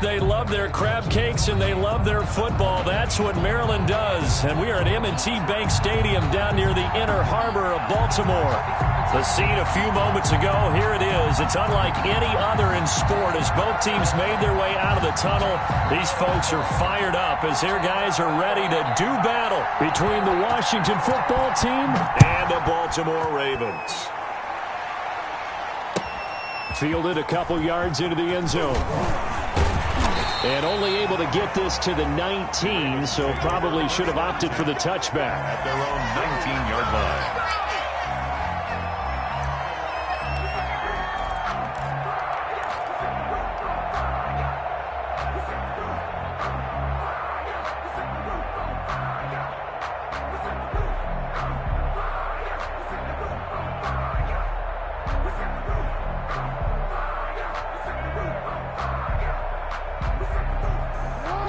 They love their crab cakes and they love their football. That's what Maryland does. And we are at M&T Bank Stadium down near the Inner Harbor of Baltimore. The scene a few moments ago, here it is. It's unlike any other in sport as both teams made their way out of the tunnel. These folks are fired up as their guys are ready to do battle between the Washington football team and the Baltimore Ravens. Fielded a couple yards into the end zone. And only able to get this to the 19, so probably should have opted for the touchback. At their own 19-yard line.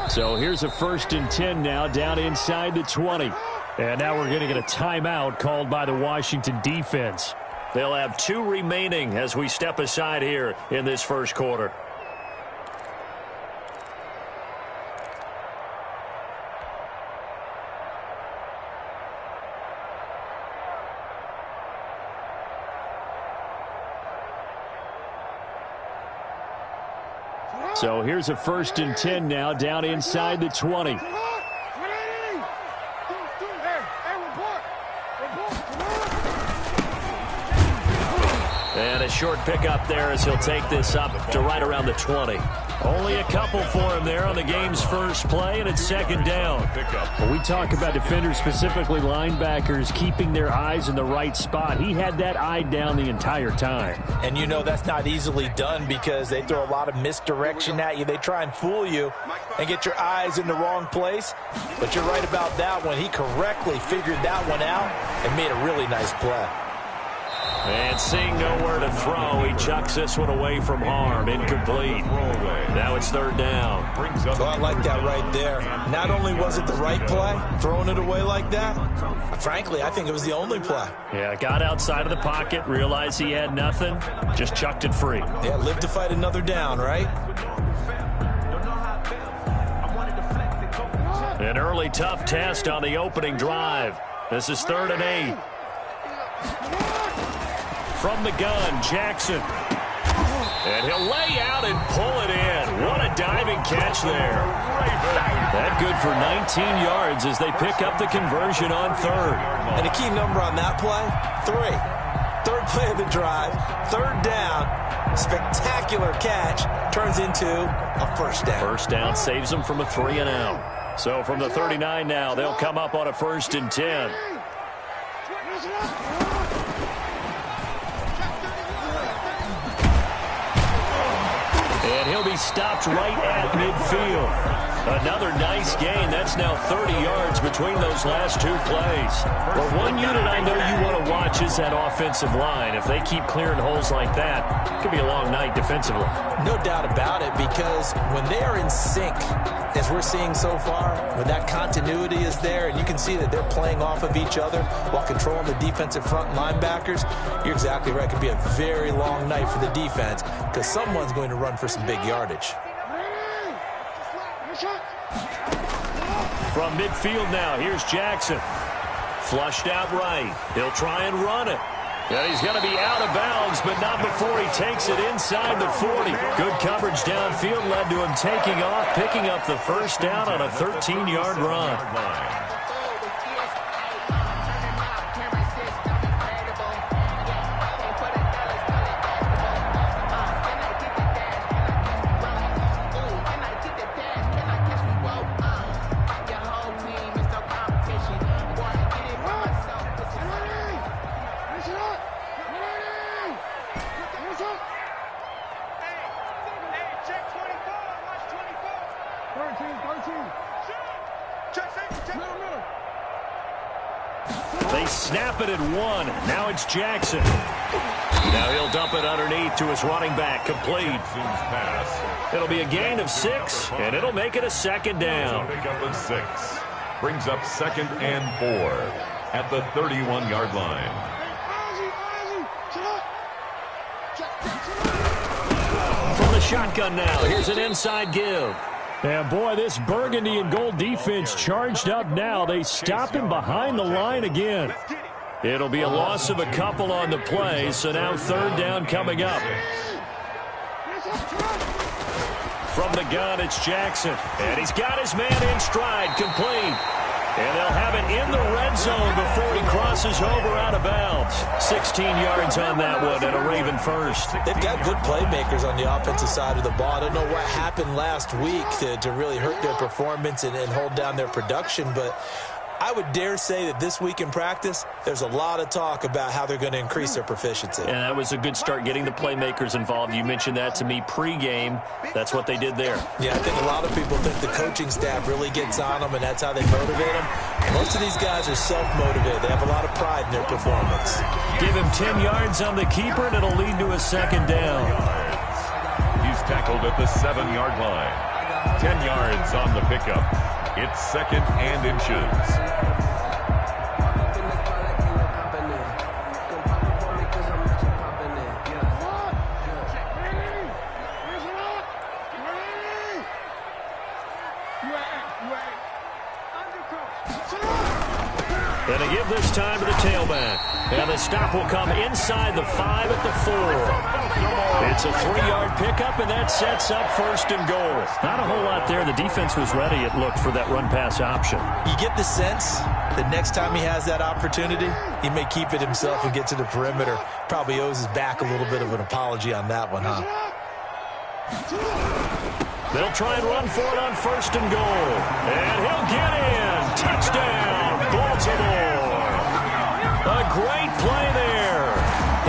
So here's a 1st and 10 now down inside the 20. And now we're going to get a timeout called by the Washington defense. They'll have 2 remaining as we step aside here in this first quarter. So here's a 1st and 10 now down inside the 20. And a short pickup there as he'll take this up to right around the 20. Only a couple for him there on the game's first play, and it's 2nd down. When we talk about defenders, specifically linebackers, keeping their eyes in the right spot, he had that eye down the entire time. And you know that's not easily done because they throw a lot of misdirection at you. They try and fool you and get your eyes in the wrong place. But you're right about that one. He correctly figured that one out and made a really nice play. And seeing nowhere to throw, he chucks this one away from harm. Incomplete. Now it's 3rd down. So I like that right there. Not only was it the right play, throwing it away like that, frankly, I think it was the only play. Yeah, got outside of the pocket, realized he had nothing, just chucked it free. Yeah, live to fight another down, right? An early tough test on the opening drive. This is 3rd and 8. From the gun, Jackson. And he'll lay out and pull it in. What a diving catch there. That good for 19 yards as they pick up the conversion on 3rd. And a key number on that play, 3. 3rd play of the drive, 3rd down. Spectacular catch turns into a 1st down. 1st down saves them from a 3 and out. So from the 39 now, they'll come up on a 1st and 10. And he'll be stopped right at midfield. Another nice gain. That's now 30 yards between those last 2 plays. Well, one unit I know you want to watch is that offensive line. If they keep clearing holes like that, it could be a long night defensively. No doubt about it, because when they are in sync, as we're seeing so far, when that continuity is there and you can see that they're playing off of each other while controlling the defensive front linebackers, you're exactly right. It could be a very long night for the defense because someone's going to run for some big yardage. From midfield now, here's Jackson. Flushed out right. He'll try and run it. And he's going to be out of bounds, but not before he takes it inside the 40. Good coverage downfield led to him taking off, picking up the 1st down on a 13-yard run. They snap it at 1. Now it's Jackson. Now he'll dump it underneath to his running back. Complete. It'll be a gain of 6, and it'll make it a 2nd down. Pick up a 6. Brings up 2nd and 4 at the 31-yard line. From the shotgun now. Here's an inside give. And, boy, this burgundy and gold defense charged up now. They stop him behind the line again. It'll be a loss of a couple on the play, so now third down coming up. From the gun, it's Jackson. And he's got his man in stride, complete. And they'll have it in the red zone before he crosses over out of bounds. 16 yards on that one and a Raven first. They've got good playmakers on the offensive side of the ball. I don't know what happened last week to really hurt their performance and hold down their production, but I would dare say that this week in practice, there's a lot of talk about how they're going to increase their proficiency. And that was a good start, getting the playmakers involved. You mentioned that to me pregame. That's what they did there. Yeah, I think a lot of people think the coaching staff really gets on them, and that's how they motivate them. Most of these guys are self-motivated. They have a lot of pride in their performance. Give him 10 yards on the keeper, and it'll lead to a second down. He's tackled at the 7-yard line. 10 yards on the pickup. It's second and inches. And they give this time to the tailback. And the stop will come inside the 5 at the 4. It's a 3-yard pickup, and that sets up first and goal. Not a whole lot there. The defense was ready, it looked, for that run-pass option. You get the sense that next time he has that opportunity, he may keep it himself and get to the perimeter. Probably owes his back a little bit of an apology on that one, huh? They'll try and run for it on first and goal. And he'll get in. Touchdown, Baltimore. A great play there.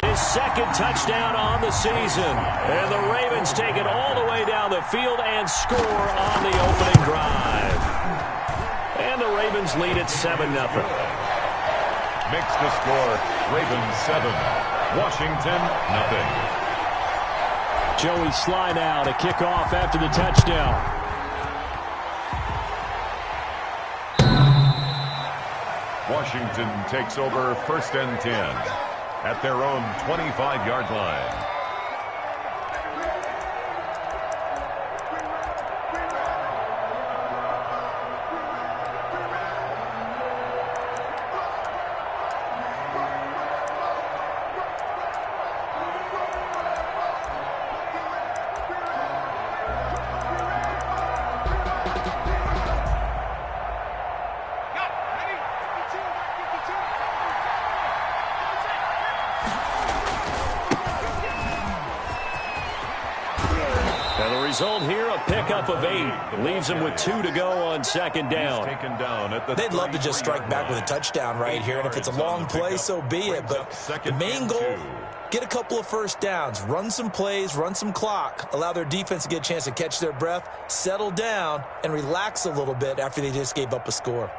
His second touchdown on the season. And the Ravens take it all the way down the field and score on the opening drive. And the Ravens lead at 7-0. Makes the score Ravens 7, Washington nothing. Joey Sly now to kick off after the touchdown. Washington takes over first and 10 at their own 25-yard line. Result here, a pickup of 8. Leaves them with 2 to go on second down. They'd love to just strike back with a touchdown right here, and if it's a long play, so be it. But the main goal, get a couple of first downs, run some plays, run some clock, allow their defense to get a chance to catch their breath, settle down, and relax a little bit after they just gave up a score.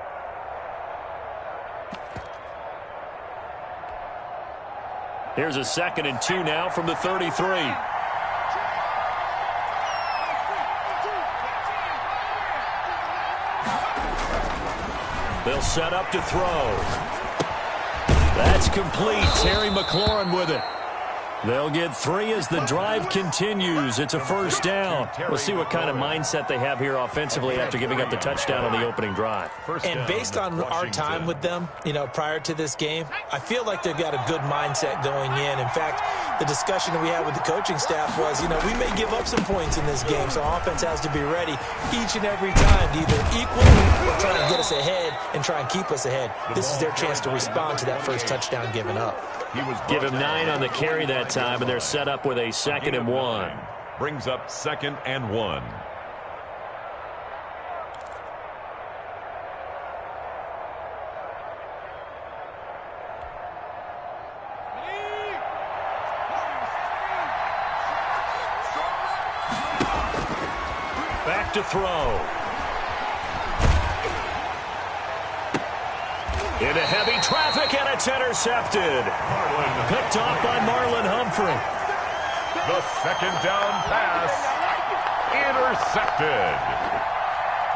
Here's a 2nd and 2 now from the 33. They'll set up to throw. That's complete. Terry McLaurin with it. They'll get 3 as the drive continues. It's a first down. We'll see what kind of mindset they have here offensively after giving up the touchdown on the opening drive. And based on our time with them, prior to this game, I feel like they've got a good mindset going in. In fact, the discussion that we had with the coaching staff was, we may give up some points in this game, so offense has to be ready each and every time to either equal or try and get us ahead and try and keep us ahead. This is their chance to respond to that first touchdown given up. Give him 9 on the carry that time, and they're set up with a 2nd and 1. Brings up 2nd and 1. Back to throw. Into heavy traffic, and it's intercepted. Picked off by Marlon Humphrey. The second down pass intercepted.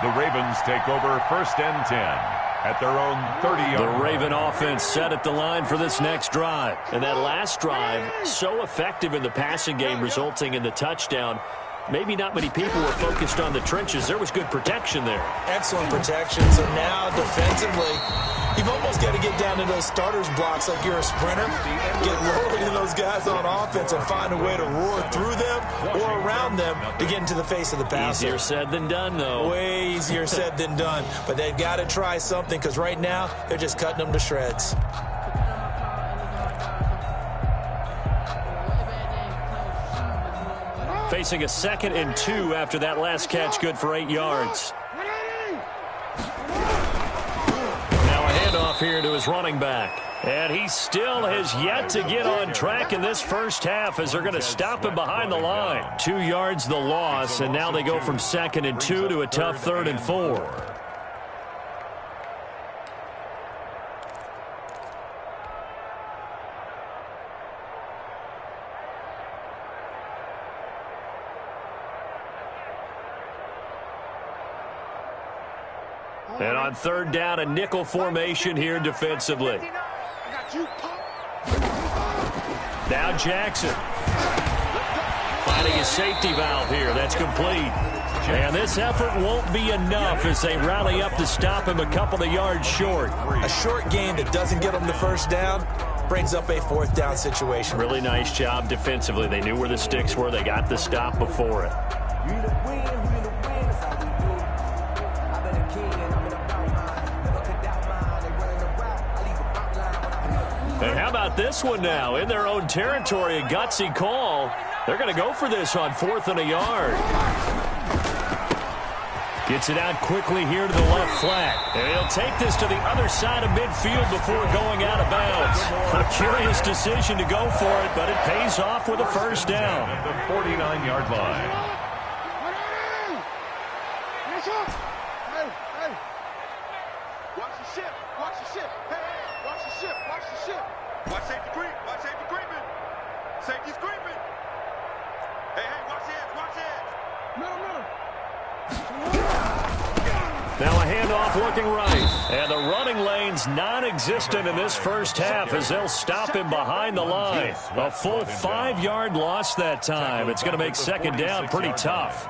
The Ravens take over first and 10 at their own 30-yard line. The Raven offense set at the line for this next drive. And that last drive, so effective in the passing game, resulting in the touchdown. maybe not many people were focused on the trenches. There was good protection there. Excellent protection. So now defensively, you've almost got to get down to those starters blocks like you're a sprinter, get lower than those guys on offense and find a way to roar through them or around them to get into the face of the passer. Easier said than done, though. Way easier said than done. But they've got to try something because right now they're just cutting them to shreds. Facing a 2nd and 2 after that last catch, good for 8 yards. Now a handoff here to his running back. And he still has yet to get on track in this first half as they're going to stop him behind the line. 2 yards the loss, and now they go from 2nd and 2 to a tough 3rd and 4. And on 3rd down, a nickel formation here defensively. Now Jackson. Finding his safety valve here. That's complete. And this effort won't be enough as they rally up to stop him a couple of yards short. A short gain that doesn't get them the first down brings up a 4th down situation. Really nice job defensively. They knew where the sticks were. They got the stop before it. And how about this one now? In their own territory, a gutsy call. They're going to go for this on 4th and a yard. Gets it out quickly here to the left flat. And he'll take this to the other side of midfield before going out of bounds. A curious decision to go for it, but it pays off with a first down. At the 49-yard line. Watch the ship. Watch the ship. Hey, watch the ship. Watch the ship. Watch safety creep. Watch safety creeping. Safety's creeping. Hey, watch hands. Watch hands. Middle. Now a handoff looking right. And the running lane's non-existent in this first half as they'll stop him behind the line. A full 5-yard loss that time. It's going to make 2nd down pretty tough.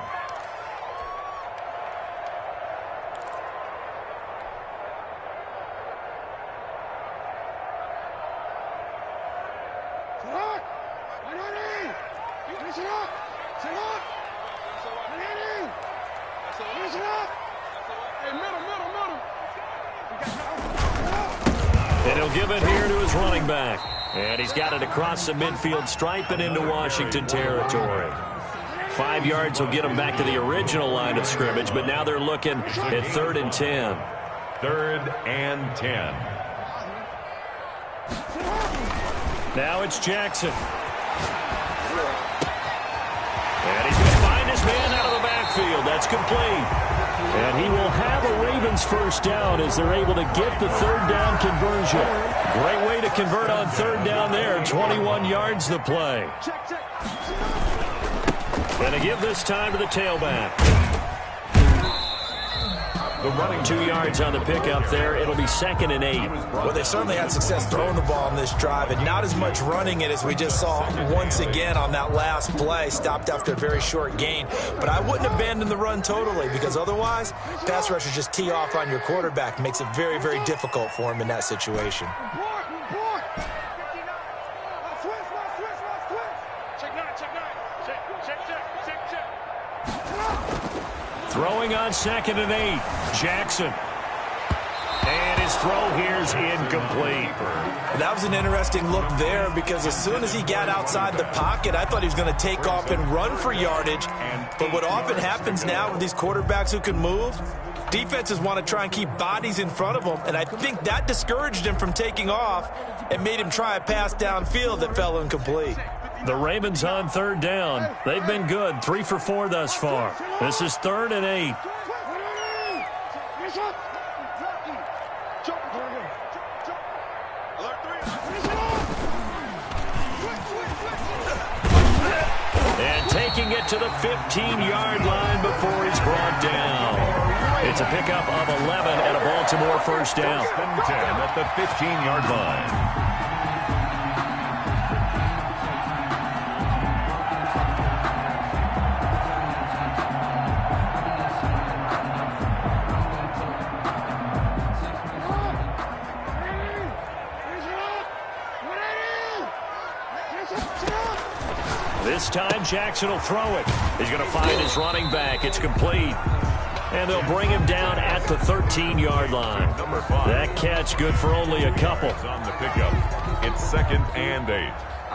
And he'll give it here to his running back. And he's got it across the midfield stripe and into Washington territory. 5 yards will get him back to the original line of scrimmage, but now they're looking at 3rd and 10. 3rd and 10. Now it's Jackson. And he's going to find his man out of the backfield. That's complete. And he will have a Ravens first down as they're able to get the 3rd down conversion. Great way to convert on 3rd down there. 21 yards the play. And to give this time to the tailback. The running 2 yards on the pickup there. It'll be 2nd and 8. Well, they certainly had success throwing the ball on this drive, and not as much running it as we just saw once again on that last play. Stopped after a very short gain. But I wouldn't abandon the run totally, because otherwise, pass rushers just tee off on your quarterback. Makes it very, very difficult for him in that situation. Throwing on 2nd and 8. Jackson. And his throw here's incomplete. That was an interesting look there because as soon as he got outside the pocket, I thought he was going to take off and run for yardage. But what often happens now with these quarterbacks who can move, defenses want to try and keep bodies in front of them, and I think that discouraged him from taking off and made him try a pass downfield that fell incomplete. The Ravens on 3rd down. They've been good, 3 for 4 thus far. This is 3rd and 8. And taking it to the 15-yard line before he's brought down. It's a pickup of 11 and a Baltimore first down. 10 at the 15-yard line. This time, Jackson will throw it. He's going to find his running back. It's complete. And they'll bring him down at the 13-yard line. That catch good for only a couple. On the pickup. It's 2nd and 8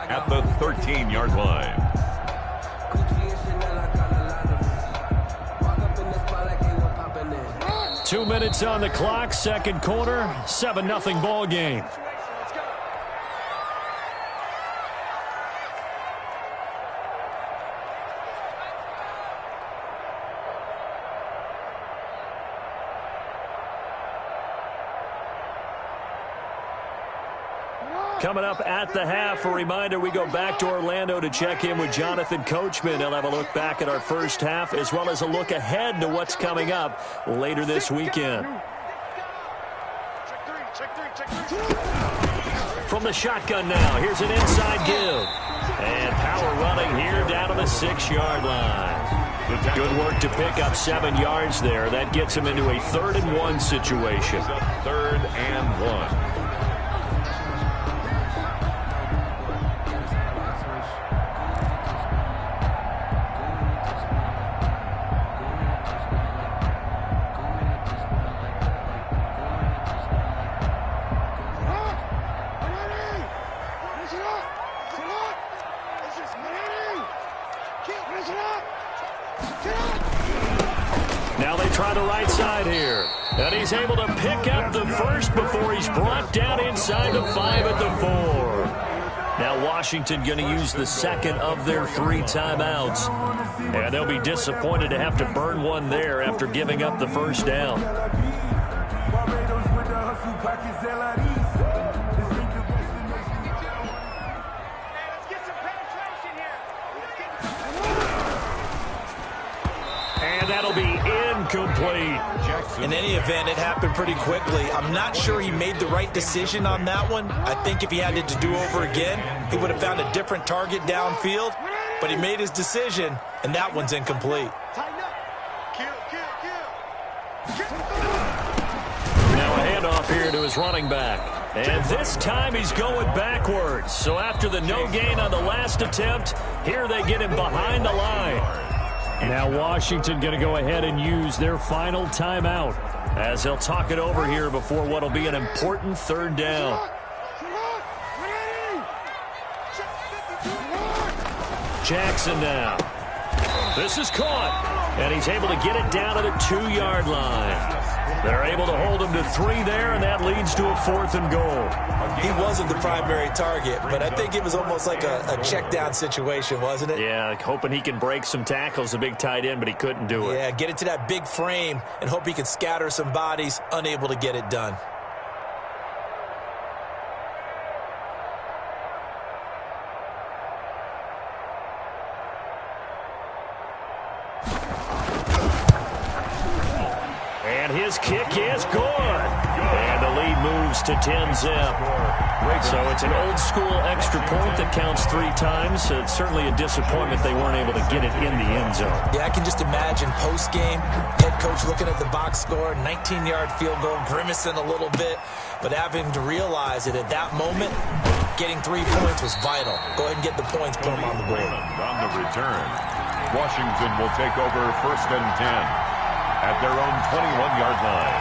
at the 13-yard line. Two minutes on the clock, second quarter, 7-0 ball game. Coming up at the half, a reminder, we go back to Orlando to check in with Jonathan Coachman. He'll have a look back at our first half as well as a look ahead to what's coming up later this weekend. From the shotgun now, here's an inside give. And power running here down to the 6-yard line. Good work to pick up 7 yards there. That gets him into a 3rd and 1 situation. 3rd and 1. Now they try the right side here. And he's able to pick up the first before he's brought down inside the 5 at the 4. Now Washington going to use the second of their 3 timeouts. And they'll be disappointed to have to burn one there after giving up the first down. And that'll be incomplete. In any event, it happened pretty quickly. I'm not sure he made the right decision on that one. I think if he had it to do over again, he would have found a different target downfield. But he made his decision, and that one's incomplete. Now a handoff here to his running back. And this time he's going backwards. So after the no gain on the last attempt, here they get him behind the line. Now Washington going to go ahead and use their final timeout as they'll talk it over here before what will be an important 3rd down. Jackson now. This is caught, and he's able to get it down to the 2-yard line. They're able to hold him to 3 there, and that leads to a 4th and goal. He wasn't the primary target, but I think it was almost like a check down situation, wasn't it? Yeah, hoping he can break some tackles, a big tight end, but he couldn't do it. Yeah, get it to that big frame and hope he can scatter some bodies, unable to get it done. His kick is good. And the lead moves to 10-zip. So it's an old-school extra point that counts 3 times. So it's certainly a disappointment they weren't able to get it in the end zone. Yeah, I can just imagine post-game, head coach looking at the box score, 19-yard field goal, grimacing a little bit, but having to realize that at that moment, getting 3 points was vital. Go ahead and get the points, put them on the board. On the return, Washington will take over 1st and 10. At their own 21-yard line.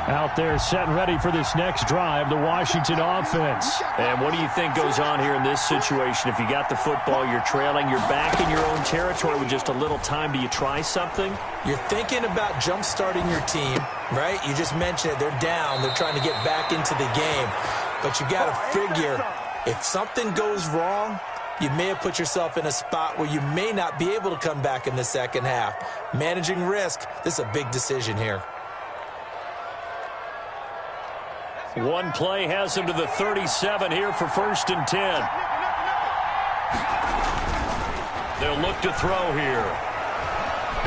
Out there set and ready for this next drive, the Washington offense. And what do you think goes on here in this situation? If you got the football, you're trailing, you're back in your own territory with just a little time. Do you try something? You're thinking about jump-starting your team, right? You just mentioned it. They're down. They're trying to get back into the game. But you got to figure if something goes wrong, you may have put yourself in a spot where you may not be able to come back in the second half. Managing risk, this is a big decision here. One play has him to the 37 here for 1st and 10. They'll look to throw here.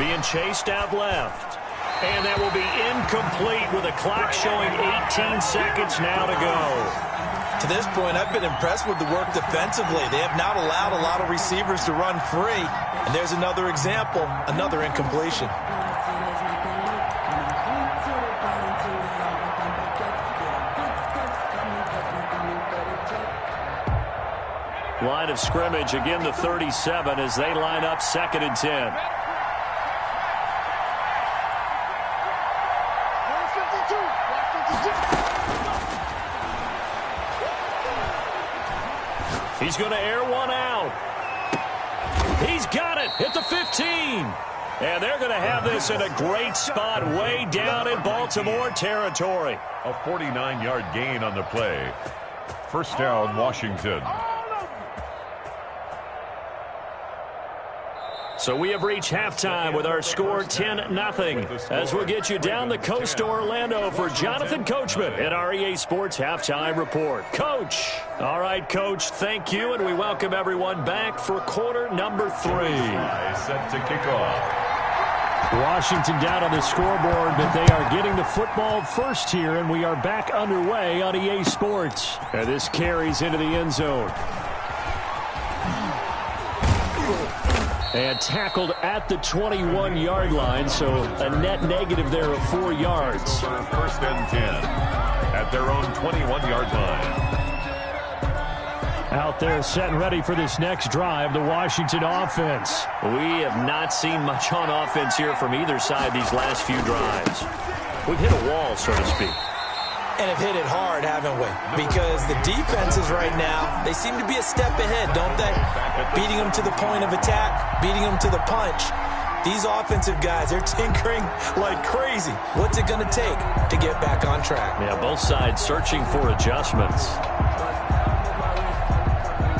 Being chased out left. And that will be incomplete with a clock showing 18 seconds now to go. To this point, I've been impressed with the work defensively. They have not allowed a lot of receivers to run free. And there's another example, another incompletion. Line of scrimmage, again the 37 as they line up 2nd and 10. He's going to air one out. He's got it at the 15. And they're going to have this in a great spot way down in Baltimore territory. A 49-yard gain on the play. First down, Washington. So we have reached halftime with our score 10-0. As we'll get you down the coast to Orlando for Jonathan Coachman at our EA Sports Halftime Report. Coach. All right, Coach, thank you, and we welcome everyone back for quarter number 3. Set to kick off. Washington down on the scoreboard, but they are getting the football first here, and we are back underway on EA Sports. And this carries into the end zone. And tackled at the 21-yard line, so a net negative there of 4 yards. First and 10 at their own 21-yard line. Out there set and ready for this next drive, the Washington offense. We have not seen much on offense here from either side these last few drives. We've hit a wall, so to speak. And have hit it hard, haven't we? Because the defenses right now, they seem to be a step ahead, don't they? Beating them to the point of attack, beating them to the punch. These offensive guys, they're tinkering like crazy. What's it going to take to get back on track? Yeah, both sides searching for adjustments.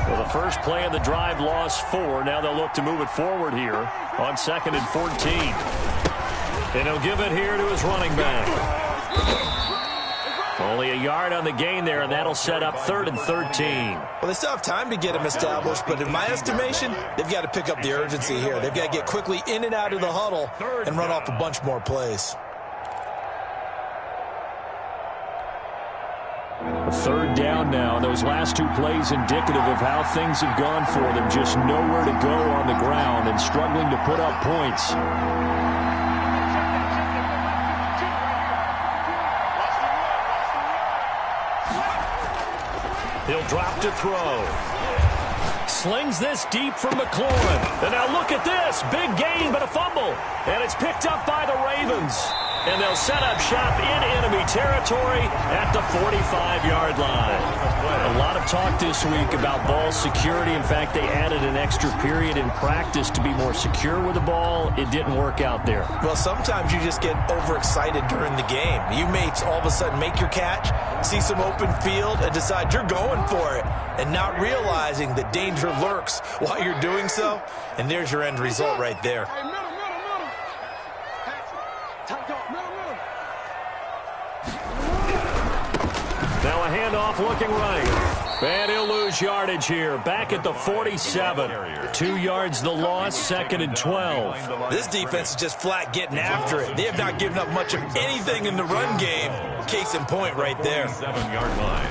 Well, the first play of the drive lost 4. Now they'll look to move it forward here on 2nd and 14. And he'll give it here to his running back. Only a yard on the gain there, and that'll set up 3rd and 13. Well, they still have time to get him established, but in my estimation, they've got to pick up the urgency here. They've got to get quickly in and out of the huddle and run off a bunch more plays. A 3rd down now. Those last 2 plays indicative of how things have gone for them. Just nowhere to go on the ground and struggling to put up points. He'll drop to throw. Slings this deep from McLaurin. And now look at this. Big gain, but a fumble. And it's picked up by the Ravens. And they'll set up shop in enemy territory at the 45-yard line. A lot of talk this week about ball security. In fact, they added an extra period in practice to be more secure with the ball. It didn't work out there. Well, sometimes you just get overexcited during the game. You may all of a sudden make your catch, see some open field, and decide you're going for it, and not realizing the danger lurks while you're doing so. And there's your end result right there. Now a handoff looking right. And he'll lose yardage here. Back at the 47. 2 yards the loss, 2nd and 12. This defense is just flat getting after it. They have not given up much of anything in the run game. Case in point right there. 7-yard line.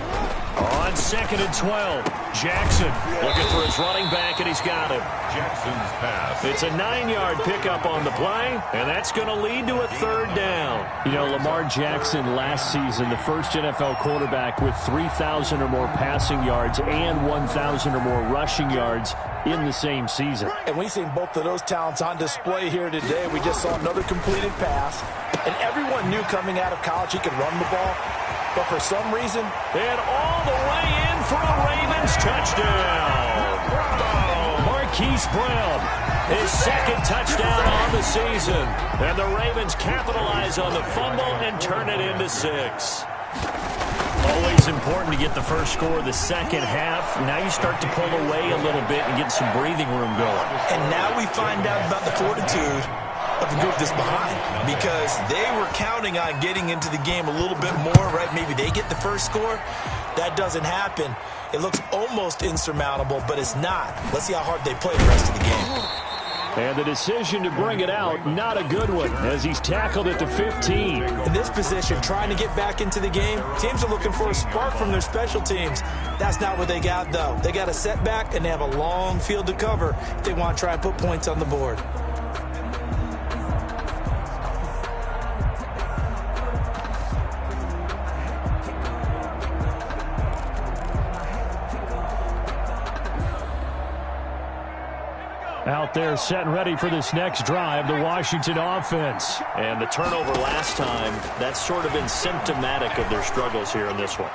On 2nd and 12, Jackson looking for his running back, and he's got him. Jackson's pass. It's a 9-yard pickup on the play, and that's going to lead to a 3rd down. You know, Lamar Jackson last season, the first NFL quarterback with 3,000 or more passing yards and 1,000 or more rushing yards in the same season. And we've seen both of those talents on display here today. We just saw another completed pass, and everyone knew coming out of college he could run the ball. But for some reason, and all the way in for a Ravens touchdown. Marquise Brown, his 2nd touchdown on the season. And the Ravens capitalize on the fumble and turn it into 6. Always important to get the first score of the second half. Now you start to pull away a little bit and get some breathing room going. And now we find out about the fortitude of the group that's behind, because they were counting on getting into the game a little bit more, right? Maybe they get the first score. That doesn't happen. It looks almost insurmountable, but it's not. Let's see how hard they play the rest of the game. And the decision to bring it out, not a good one, as he's tackled at the 15. In this position, trying to get back into the game, teams are looking for a spark from their special teams. That's not what they got, though. They got a setback, and they have a long field to cover if they want to try and put points on the board. out there set and ready for this next drive, the Washington offense. And the turnover last time, that's sort of been symptomatic of their struggles here in this one.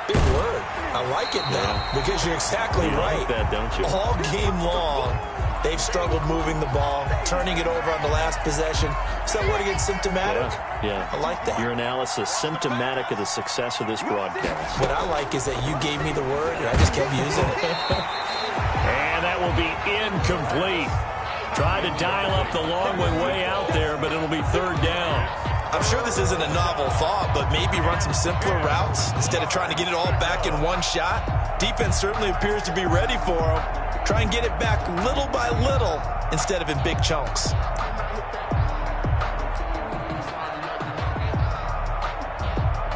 Big word. I like it now because you're exactly right. You like that, don't you? All game long, they've struggled moving the ball, turning it over on the last possession. Is that word again, symptomatic? Yeah. I like that. Your analysis, symptomatic of the success of this broadcast. What I like is that you gave me the word, and I just kept using it. And that will be incomplete. Try to dial up the long way out there, but it'll be third down. I'm sure this isn't a novel thought, but maybe run some simpler routes instead of trying to get it all back in one shot. Defense certainly appears to be ready for them. Try and get it back little by little instead of in big chunks.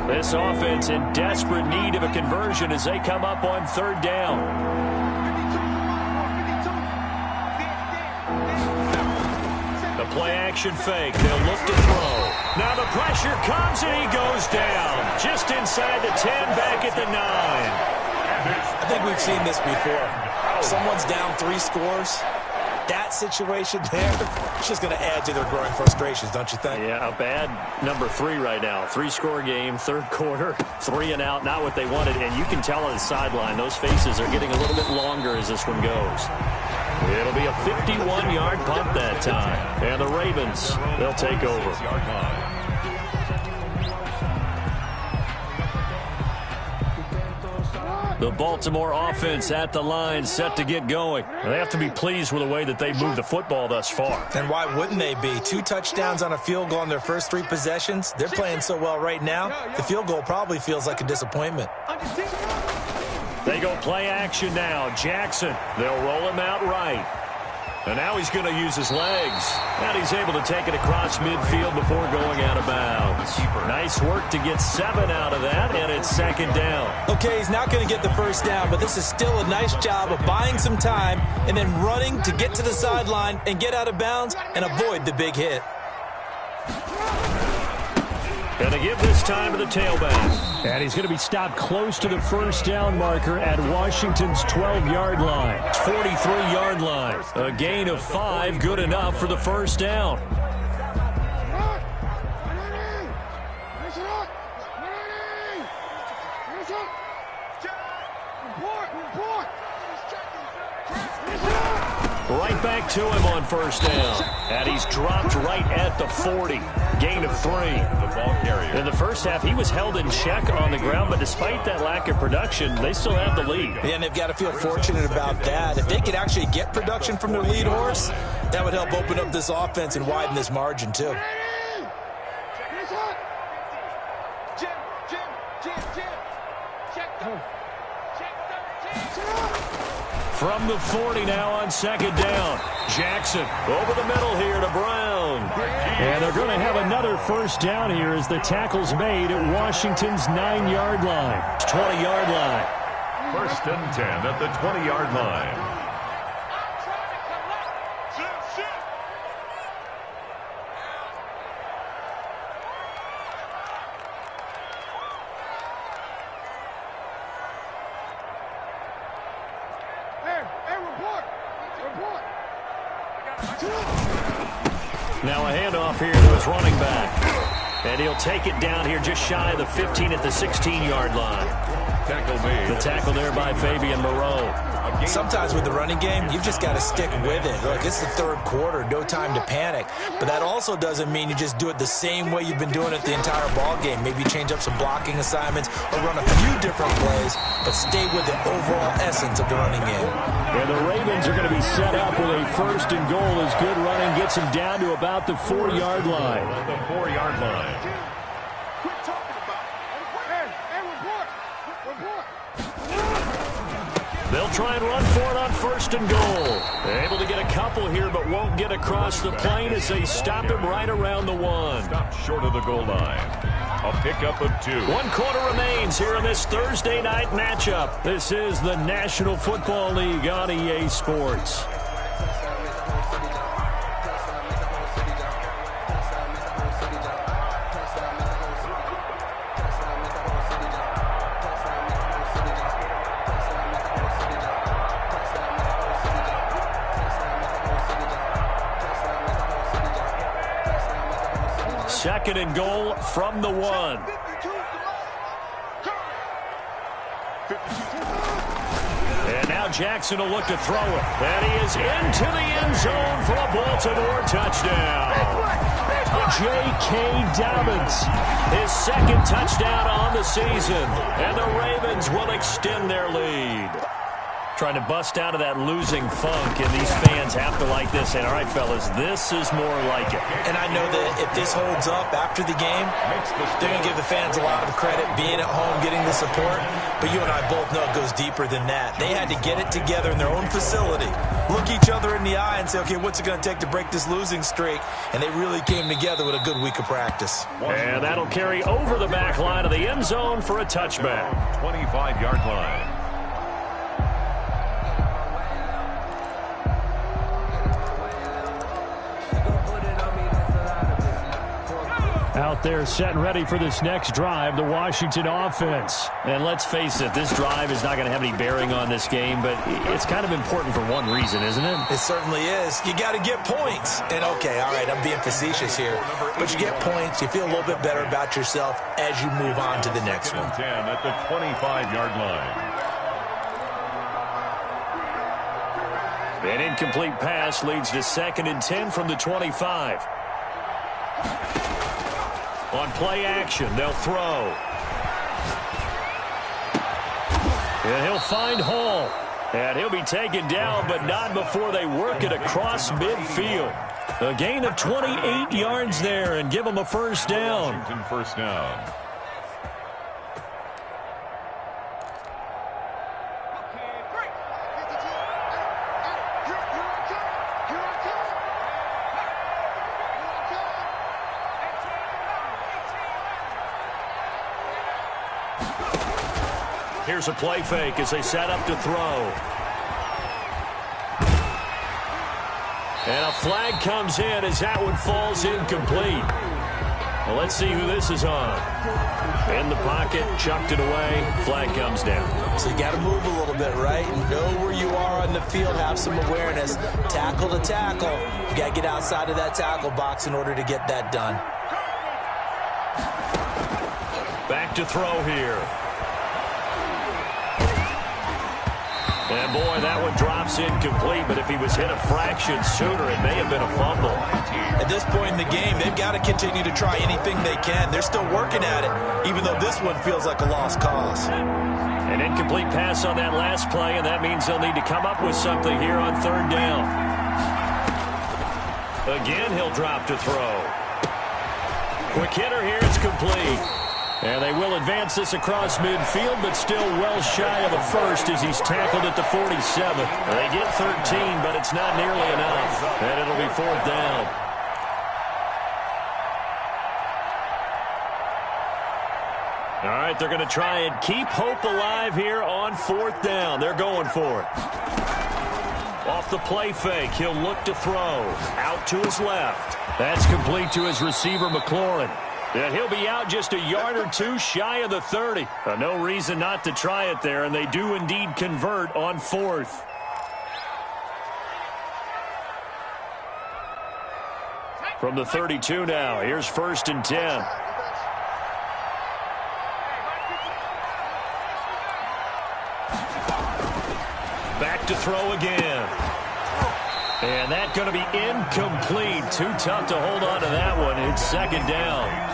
This offense in desperate need of a conversion as they come up on third down. The play-action fake. They'll look to throw. Now the pressure comes, and he goes down. Just inside the 10, back at the 9. I think we've seen this before. Someone's down 3 scores. That situation there, it's just going to add to their growing frustrations, don't you think? Yeah, a bad number 3 right now. 3-score game, third quarter, 3 and out, not what they wanted. And you can tell on the sideline, those faces are getting a little bit longer as this one goes. It'll be a 51-yard punt that time. And the Ravens, they'll take over. The Baltimore offense at the line, set to get going. They have to be pleased with the way that they've moved the football thus far. And why wouldn't they be? 2 touchdowns on a field goal in their first 3 possessions. They're playing so well right now, the field goal probably feels like a disappointment. They go play action now. Jackson, they'll roll him out right. And now he's going to use his legs. And he's able to take it across midfield before going out of bounds. Nice work to get 7 out of that, and it's second down. Okay, he's not going to get the first down, but this is still a nice job of buying some time and then running to get to the sideline and get out of bounds and avoid the big hit. Going to give this time to the tailback. And he's going to be stopped close to the first down marker at Washington's 12-yard line. 43-yard line. A gain of 5, good enough for the first down. Right back to him on first down. And he's dropped right at the 40. Gain of 3. The ball carrier. In the first half, he was held in check on the ground, but despite that lack of production, they still have the lead. Yeah, and they've got to feel fortunate about that. If they could actually get production from their lead horse, that would help open up this offense and widen this margin, too. From the 40 now on second down. Jackson over the middle here to Brown. And they're going to have another first down here as the tackle's made at Washington's 9-yard line. 20-yard line. First and 10 at the 20-yard line. Now a handoff here to his running back. And he'll take it down here just shy of the 15 at the 16-yard line. Tackle made. The tackle there by Fabian Moreau. Sometimes with the running game, you've just got to stick with it. Look, it's the third quarter, no time to panic. But that also doesn't mean you just do it the same way you've been doing it the entire ball game. Maybe change up some blocking assignments or run a few different plays, but stay with the overall essence of the running game. And the Ravens are going to be set up with a first and goal as good running gets him down to about the 4-yard line. The 4-yard line. They'll try and run for it on first and goal. They're able to get a couple here, but won't get across the plane as they stop him right around the 1. Stopped short of the goal line. A pickup of 2. 1 quarter remains here in this Thursday night matchup. This is the National Football League on EA Sports. 2nd and goal from the 1. And now Jackson will look to throw it. And he is into the end zone for a Baltimore touchdown. J.K. Dobbins, his 2nd touchdown on the season. And the Ravens will extend their lead. Trying to bust out of that losing funk, and these fans have to like this. And all right, fellas, this is more like it. And I know that if this holds up after the game, they're going to give the fans a lot of credit, being at home, getting the support. But you and I both know it goes deeper than that. They had to get it together in their own facility, look each other in the eye and say, okay, what's it going to take to break this losing streak? And they really came together with a good week of practice. And that'll carry over the back line of the end zone for a touchback. 25-yard line. Out there set and ready for this next drive, the Washington offense. And let's face it, this drive is not going to have any bearing on this game, but it's kind of important for one reason, isn't it? It certainly is. You got to get points. And, okay, all right, I'm being facetious here. But you get points, you feel a little bit better about yourself as you move on to the next one. 10 at the 25-yard line. An incomplete pass leads to 2nd and 10 from the 25. On play action, they'll throw. And he'll find Hall. And he'll be taken down, but not before they work it across midfield. A gain of 28 yards there and give them a first down. Washington first down. Here's a play fake as they set up to throw. And a flag comes in as that one falls incomplete. Well, let's see who this is on. In the pocket, chucked it away, flag comes down. So you got to move a little bit, right? Know where you are on the field, have some awareness. Tackle to tackle. You got to get outside of that tackle box in order to get that done. Back to throw here. And, boy, that one drops incomplete, but if he was hit a fraction sooner, it may have been a fumble. At this point in the game, they've got to continue to try anything they can. They're still working at it, even though this one feels like a lost cause. An incomplete pass on that last play, and that means they'll need to come up with something here on 3rd down. Again, he'll drop to throw. Quick hitter here, it's complete. And they will advance this across midfield, but still well shy of the first as he's tackled at the 47. They get 13, but it's not nearly enough. And it'll be 4th down. All right, they're going to try and keep hope alive here on 4th down. They're going for it. Off the play fake, he'll look to throw. Out to his left. That's complete to his receiver, McLaurin. And he'll be out just a yard or two shy of the 30. No reason not to try it there, and they do indeed convert on 4th. From the 32 now, here's 1st and 10. Back to throw again. And that's going to be incomplete. Too tough to hold on to that one. It's 2nd down.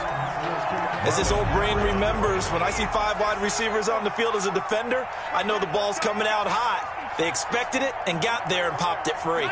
As this old brain remembers, when I see 5 wide receivers on the field as a defender, I know the ball's coming out hot. They expected it and got there and popped it free.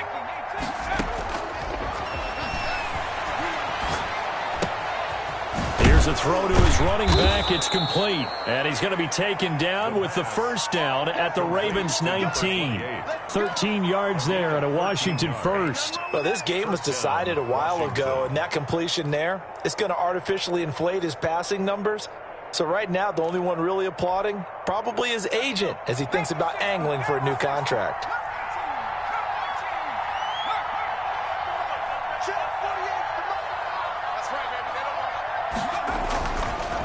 Here's a throw to his running back. It's complete. And he's going to be taken down with the first down at the Ravens 19. 13 yards there at a Washington first. Well, this game was decided a while ago, and that completion there, it's going to artificially inflate his passing numbers. So right now, the only one really applauding probably his agent as he thinks about angling for a new contract.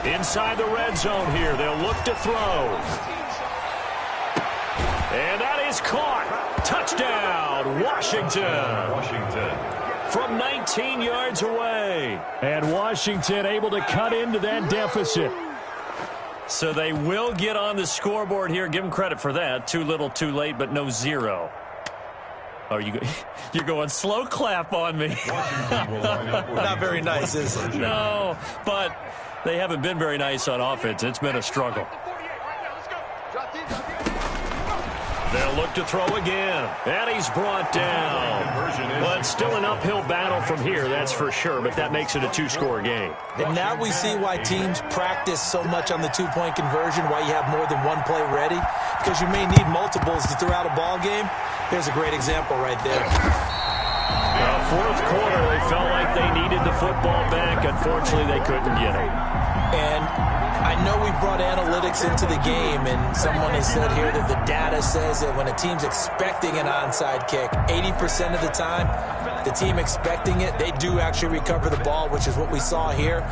Inside the red zone here, they'll look to throw. And that is caught. Touchdown, Washington. Washington. From 19 14 yards away. And Washington able to cut into that deficit. So they will get on the scoreboard here. Give them credit for that. Too little, too late, but no zero. Oh, you're going slow clap on me. Not very nice, is it? No, but they haven't been very nice on offense. It's been a struggle. They'll look to throw again. And he's brought down. Well, it's still an uphill battle from here, that's for sure, but that makes it a two-score game. And now we see why teams practice so much on the two-point conversion, why you have more than one play ready, because you may need multiples to throw out a ball game. Here's a great example right there. Fourth quarter, they felt like they needed the football back. Unfortunately, they couldn't get it. And I know we brought analytics into the game, and someone has said here that the data says that when a team's expecting an onside kick, 80% of the time, the team expecting it, they do actually recover the ball, which is what we saw here.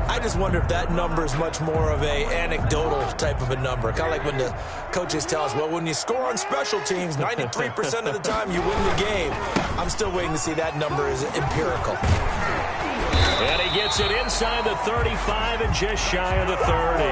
I just wonder if that number is much more of a anecdotal type of a number. Kind of like when the coaches tell us, well, when you score on special teams, 93% of the time you win the game. I'm still waiting to see that number is empirical. And he gets it inside the 35 and just shy of the 30.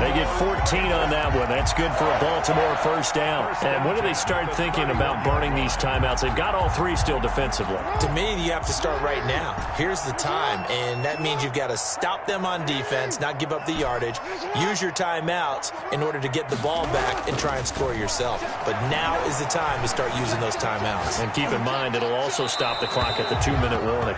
They get 14 on that one. That's good for a Baltimore first down. And when do they start thinking about burning these timeouts? They've got all three still defensively. To me, you have to start right now. Here's the time, and that means you've got to stop them on defense, not give up the yardage, use your timeouts in order to get the ball back and try and score yourself. But now is the time to start using those timeouts. And keep in mind, it'll also stop the clock at the 2-minute warning.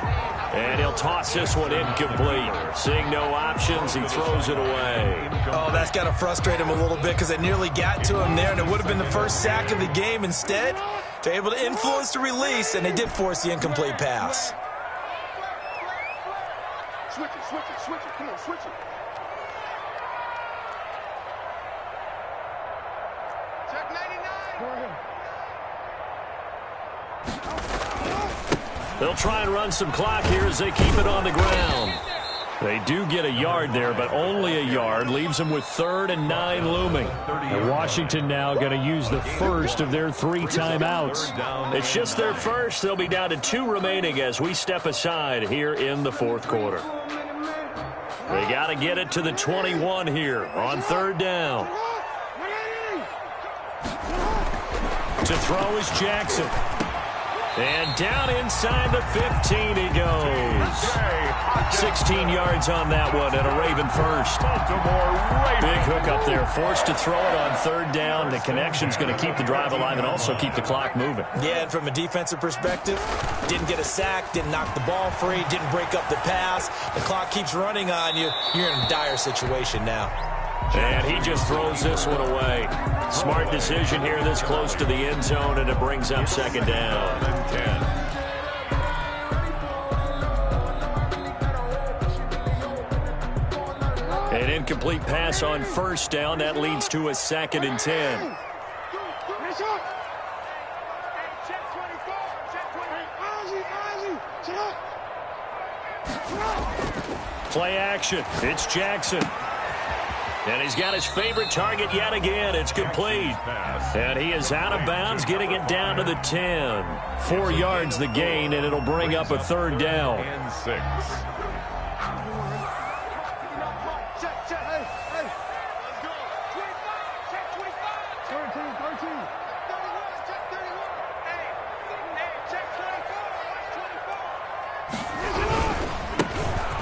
And he'll toss this one incomplete. Seeing no options, he throws it away. Oh, that's got to frustrate him a little bit because it nearly got to him there, and it would have been the first sack of the game. Instead, they're able to influence the release, and they did force the incomplete pass. Switch it. Come on, switch it. Check 99. Go ahead. They'll try and run some clock here as they keep it on the ground. They do get a yard there, but only a yard. Leaves them with 3rd and 9 looming. And Washington now going to use the first of their 3 timeouts. It's just their first. They'll be down to 2 remaining as we step aside here in the fourth quarter. They got to get it to the 21 here on 3rd down. To throw is Jackson. And down inside the 15 he goes. 16 yards on that one and a Raven first. Big hook up there. Forced to throw it on 3rd down. The connection's going to keep the drive alive and also keep the clock moving. Yeah, and from a defensive perspective, didn't get a sack, didn't knock the ball free, didn't break up the pass. The clock keeps running on you. You're in a dire situation now. And he just throws this one away. Smart decision here this close to the end zone, and it brings up 2nd down. An incomplete pass on 1st down. That leads to a 2nd and 10. Play action. It's Jackson. And he's got his favorite target yet again. It's complete. And he is out of bounds, getting it down to the 10. 4 yards the gain, and it'll bring up a 3rd down. And 6.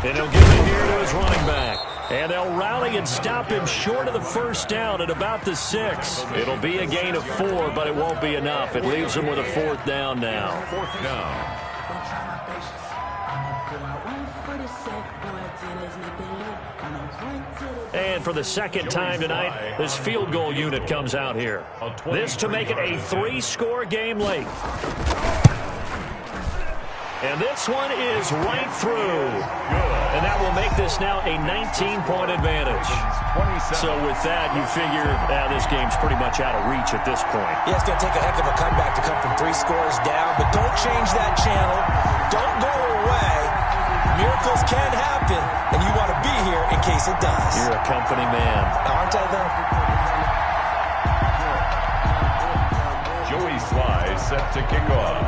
And he'll give it here to his running back. And they'll rally and stop him short of the 1st down at about the 6. It'll be a gain of 4, but it won't be enough. It leaves him with a 4th down now. 4th down. And for the 2nd time tonight, this field goal unit comes out here. This to make it a 3-score game late. And this one is right through. And that will make this now a 19-point advantage. So with that, you figure this game's pretty much out of reach at this point. Yeah, it's going to take a heck of a comeback to come from 3 scores down. But don't change that channel. Don't go away. Miracles can happen, and you want to be here in case it does. You're a company man. Aren't I, though? Joey Sly set to kick off.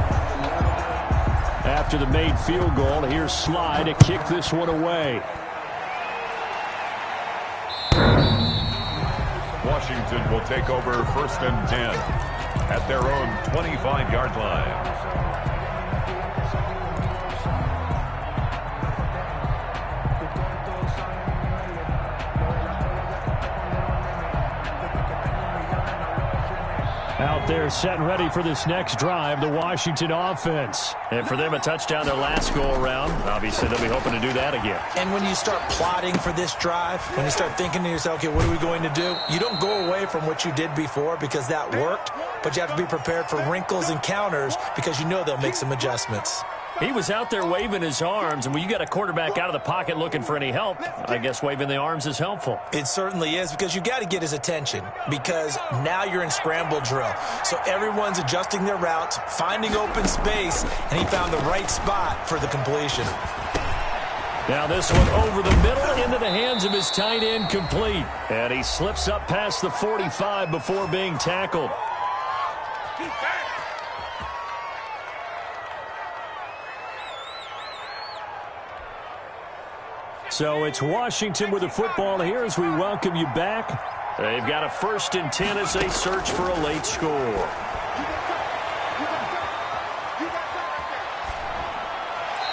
After the made field goal, here's Sly to kick this one away. Washington will take over 1st and 10 at their own 25-yard line. Out there set and ready for this next drive, the Washington offense. And for them, a touchdown their last go-around. Obviously, they'll be hoping to do that again. And when you start plotting for this drive, when you start thinking to yourself, okay, what are we going to do? You don't go away from what you did before because that worked, but you have to be prepared for wrinkles and counters because you know they'll make some adjustments. He was out there waving his arms, and when you got a quarterback out of the pocket looking for any help, I guess waving the arms is helpful. It certainly is, because you got to get his attention, because now you're in scramble drill. So everyone's adjusting their routes, finding open space, and he found the right spot for the completion. Now this one over the middle into the hands of his tight end, complete. And he slips up past the 45 before being tackled. So it's Washington with the football here as we welcome you back. They've got a 1st and 10 as they search for a late score.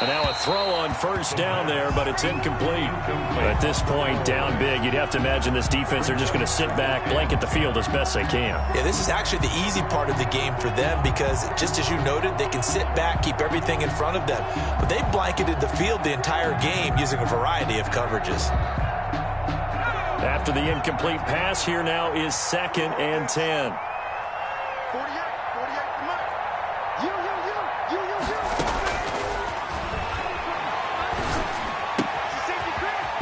And now a throw on 1st down there, but it's incomplete. At this point, down big, you'd have to imagine this defense are just going to sit back, blanket the field as best they can. Yeah, this is actually the easy part of the game for them because, just as you noted, they can sit back, keep everything in front of them. But they blanketed the field the entire game using a variety of coverages. After the incomplete pass, here now is 2nd and 10. 48, come on. You.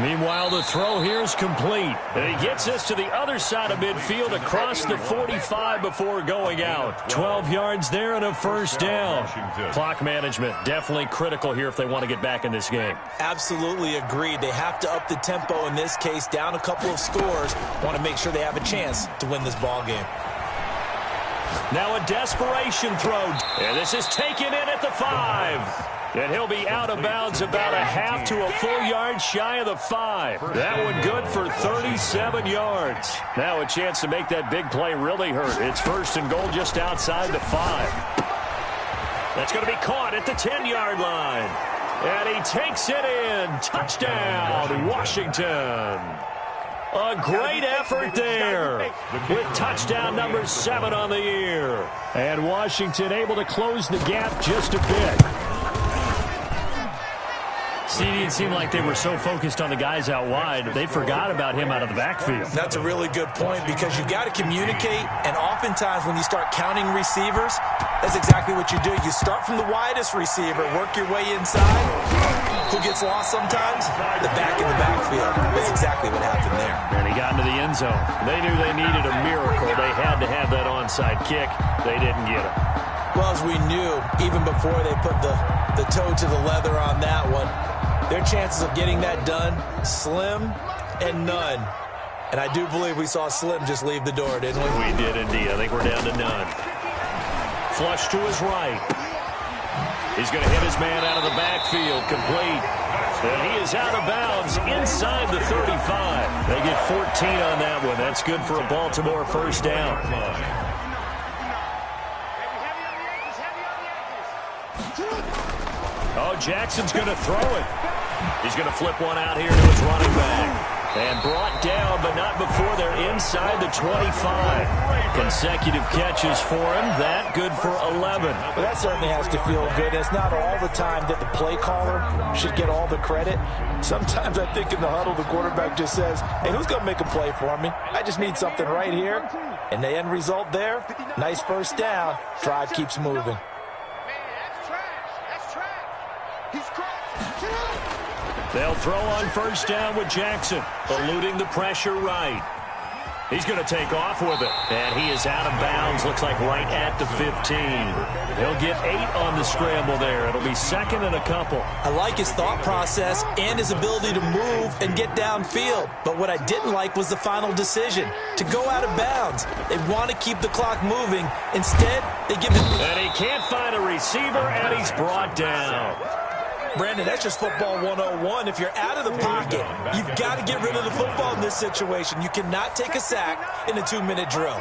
Meanwhile, the throw here is complete. And he gets us to the other side of midfield across the 45 before going out. 12 yards there and a 1st down. Clock management definitely critical here if they want to get back in this game. Absolutely agreed. They have to up the tempo in this case, down a couple of scores. Want to make sure they have a chance to win this ball game. Now a desperation throw. And this is taken in at the 5. And he'll be out of bounds about a half to a full yard shy of the 5. That one good for 37 yards. Now a chance to make that big play really hurt. It's 1st and goal just outside the 5. That's going to be caught at the 10-yard line. And he takes it in. Touchdown, Washington. A great effort there with touchdown number 7 on the year. And Washington able to close the gap just a bit. It seemed like they were so focused on the guys out wide, they forgot about him out of the backfield. That's a really good point because you got to communicate, and oftentimes when you start counting receivers, that's exactly what you do. You start from the widest receiver, work your way inside. Who gets lost sometimes? The back in the backfield. That's exactly what happened there. And he got into the end zone. They knew they needed a miracle. They had to have that onside kick. They didn't get it. Well, as we knew, even before they put the toe to the leather on that one, their chances of getting that done, slim and none. And I do believe we saw Slim just leave the door, didn't we? We did indeed. I think we're down to none. Flush to his right. He's going to hit his man out of the backfield, complete. And he is out of bounds inside the 35. They get 14 on that one. That's good for a Baltimore 1st down. Oh, Jackson's going to throw it. He's going to flip one out here to his running back. And brought down, but not before they're inside the 25. Consecutive catches for him. That good for 11. Well, that certainly has to feel good. It's not all the time that the play caller should get all the credit. Sometimes I think in the huddle, the quarterback just says, hey, who's going to make a play for me? I just need something right here. And the end result there, nice 1st down. Drive keeps moving. They'll throw on 1st down with Jackson, eluding the pressure right. He's going to take off with it. And he is out of bounds. Looks like right at the 15. He'll get 8 on the scramble there. It'll be second and a couple. I like his thought process and his ability to move and get downfield. But what I didn't like was the final decision, to go out of bounds. They want to keep the clock moving. Instead, they give it... And he can't find a receiver, and he's brought down. Brandon, that's just football 101. If you're out of the pocket, you've got to get rid of the football in this situation. You cannot take a sack in a 2-minute drill.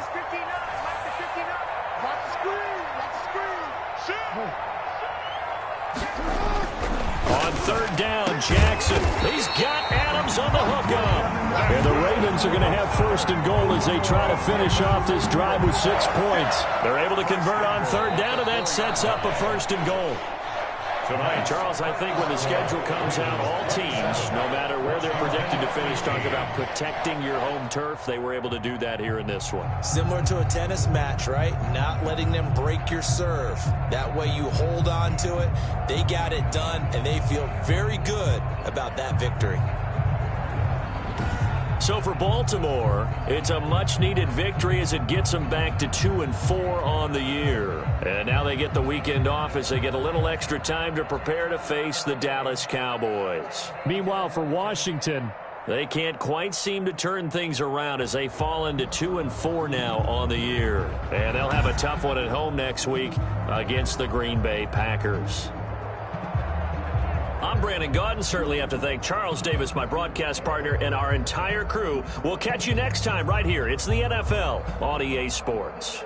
On third down, Jackson. He's got Adams on the hookup. And the Ravens are going to have first and goal as they try to finish off this drive with 6 points. They're able to convert on third down, and that sets up a first and goal. Tonight, Charles, I think when the schedule comes out, all teams, no matter where they're predicted to finish, talk about protecting your home turf. They were able to do that here in this one. Similar to a tennis match, right? Not letting them break your serve. That way you hold on to it. They got it done, and they feel very good about that victory. So for Baltimore, it's a much-needed victory as it gets them back to 2-4 on the year. And now they get the weekend off as they get a little extra time to prepare to face the Dallas Cowboys. Meanwhile, for Washington, they can't quite seem to turn things around as they fall into 2-4 now on the year. And they'll have a tough one at home next week against the Green Bay Packers. I'm Brandon Gaudin. Certainly have to thank Charles Davis, my broadcast partner, and our entire crew. We'll catch you next time right here. It's the NFL on EA Sports.